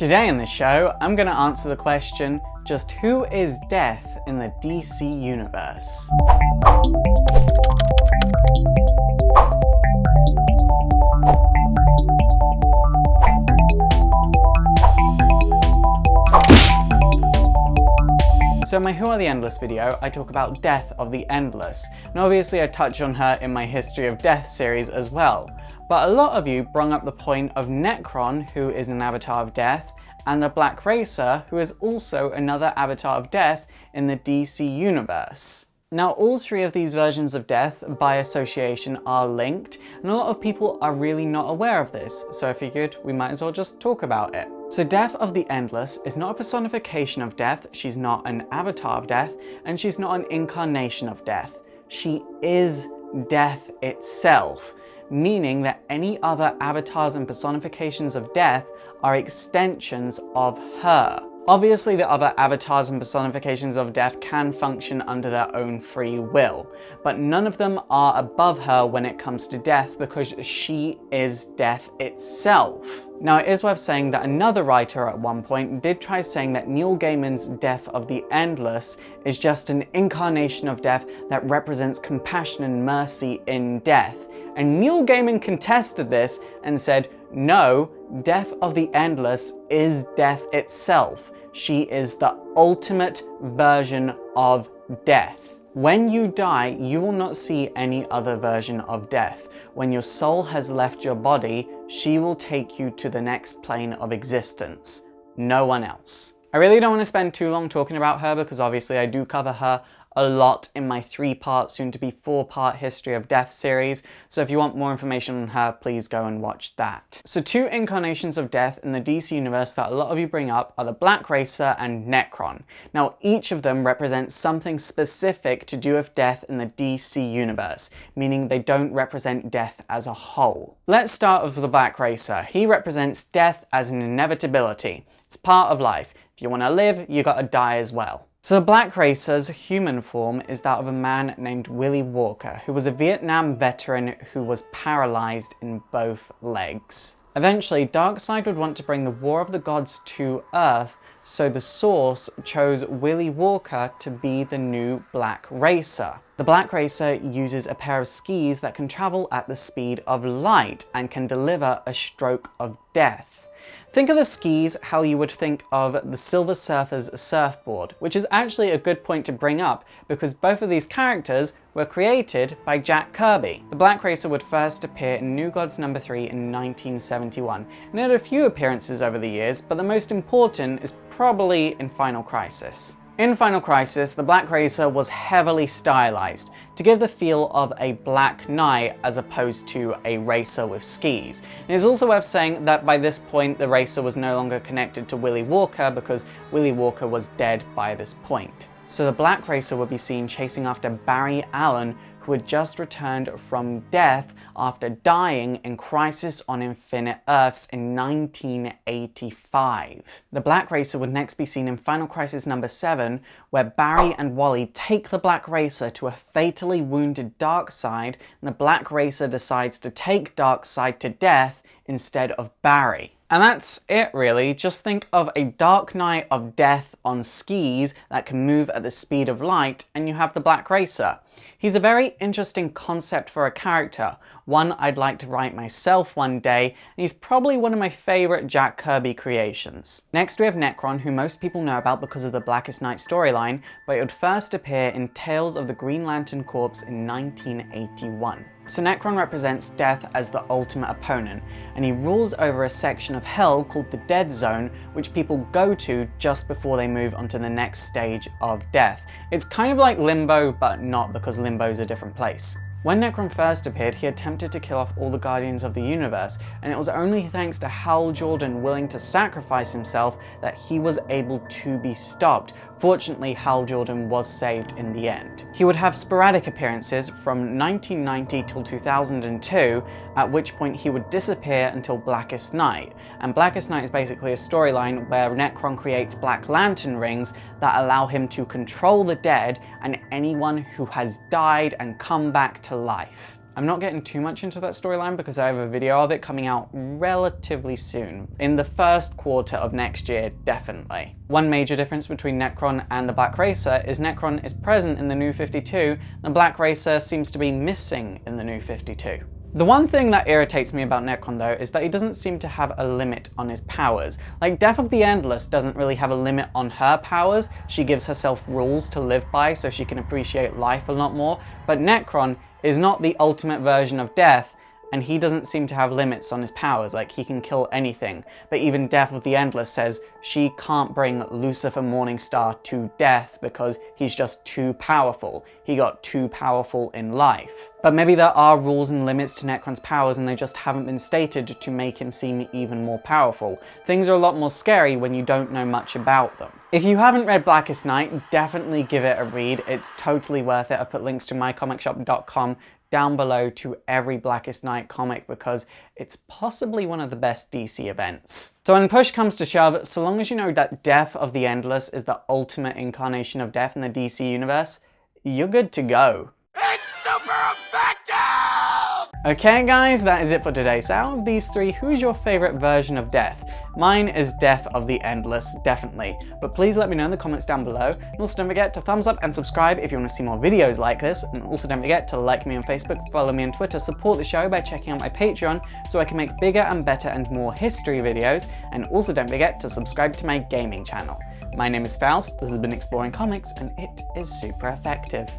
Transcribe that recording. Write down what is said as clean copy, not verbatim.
Today in the show, I'm going to answer the question, just who is Death in the DC universe? So in my Who Are the Endless video, I talk about Death of the Endless, and obviously I touch on her in my History of Death series as well. But a lot of you brung up the point of Necron, who is an avatar of Death, and the Black Racer, who is also another avatar of Death in the DC universe. Now, all three of these versions of Death, by association, are linked, and a lot of people are really not aware of this, so I figured we might as well just talk about it. So Death of the Endless is not a personification of Death, she's not an avatar of Death, and she's not an incarnation of Death. She is Death itself, meaning that any other avatars and personifications of Death are extensions of her. Obviously, the other avatars and personifications of Death can function under their own free will, but none of them are above her when it comes to Death because she is Death itself. Now, it is worth saying that another writer at one point did try saying that Neil Gaiman's Death of the Endless is just an incarnation of Death that represents compassion and mercy in Death. And Neil Gaiman contested this and said, no, Death of the Endless is Death itself. She is the ultimate version of Death. When you die, you will not see any other version of Death. When your soul has left your body, she will take you to the next plane of existence. No one else. I really don't want to spend too long talking about her because obviously I do cover her a lot in my 3-part, soon to be 4-part History of Death series, so if you want more information on her, please go and watch that. So 2 incarnations of Death in the DC universe that a lot of you bring up are the Black Racer and Necron. Now each of them represents something specific to do with Death in the DC universe, meaning they don't represent Death as a whole. Let's start with the Black Racer. He represents Death as an inevitability. It's part of life. If you want to live, you gotta die as well. So the Black Racer's human form is that of a man named Willie Walker, who was a Vietnam veteran who was paralyzed in both legs. Eventually, Darkseid would want to bring the War of the Gods to Earth, so the Source chose Willie Walker to be the new Black Racer. The Black Racer uses a pair of skis that can travel at the speed of light and can deliver a stroke of death. Think of the skis how you would think of the Silver Surfer's surfboard, which is actually a good point to bring up because both of these characters were created by Jack Kirby. The Black Racer would first appear in New Gods number 3 in 1971, and had a few appearances over the years, but the most important is probably in Final Crisis. In Final Crisis, the Black Racer was heavily stylized to give the feel of a Black Knight as opposed to a racer with skis. It is also worth saying that by this point the racer was no longer connected to Willie Walker because Willie Walker was dead by this point. So the Black Racer would be seen chasing after Barry Allen, who had just returned from death after dying in Crisis on Infinite Earths in 1985. The Black Racer would next be seen in Final Crisis number 7, where Barry and Wally take the Black Racer to a fatally wounded Darkseid, and the Black Racer decides to take Darkseid to death instead of Barry. And that's it really, just think of a Dark Knight of Death on skis that can move at the speed of light and you have the Black Racer. He's a very interesting concept for a character, one I'd like to write myself one day, and he's probably one of my favourite Jack Kirby creations. Next we have Necron, who most people know about because of the Blackest Night storyline, but it would first appear in Tales of the Green Lantern Corps in 1981. So Necron represents Death as the ultimate opponent, and he rules over a section of hell called the Dead Zone, which people go to just before they move onto the next stage of Death. It's kind of like Limbo, but not because Limbo's a different place. When Necron first appeared, he attempted to kill off all the Guardians of the Universe, and it was only thanks to Hal Jordan willing to sacrifice himself that he was able to be stopped. Fortunately, Hal Jordan was saved in the end. He would have sporadic appearances from 1990 till 2002, at which point he would disappear until Blackest Night. And Blackest Night is basically a storyline where Necron creates Black Lantern rings that allow him to control the dead and anyone who has died and come back to life. I'm not getting too much into that storyline because I have a video of it coming out relatively soon, in the first quarter of next year, definitely. One major difference between Necron and the Black Racer is Necron is present in the New 52, and the Black Racer seems to be missing in the New 52. The one thing that irritates me about Necron though is that he doesn't seem to have a limit on his powers. Like, Death of the Endless doesn't really have a limit on her powers. She gives herself rules to live by so she can appreciate life a lot more, but Necron is not the ultimate version of Death, and he doesn't seem to have limits on his powers, like he can kill anything. But even Death of the Endless says she can't bring Lucifer Morningstar to death because he's just too powerful. He got too powerful in life. But maybe there are rules and limits to Necron's powers and they just haven't been stated to make him seem even more powerful. Things are a lot more scary when you don't know much about them. If you haven't read Blackest Night, definitely give it a read. It's totally worth it. I've put links to mycomicshop.com down below to every Blackest Night comic because it's possibly one of the best DC events. So when push comes to shove, so long as you know that Death of the Endless is the ultimate incarnation of death in the DC universe, you're good to go. It's super effective! Okay guys, that is it for today. So out of these three, who's your favorite version of Death? Mine is Death of the Endless, definitely. But please let me know in the comments down below. And also don't forget to thumbs up and subscribe if you want to see more videos like this. And also don't forget to like me on Facebook, follow me on Twitter, support the show by checking out my Patreon so I can make bigger and better and more history videos. And also don't forget to subscribe to my gaming channel. My name is Faust, this has been Exploring Comics, and it is super effective.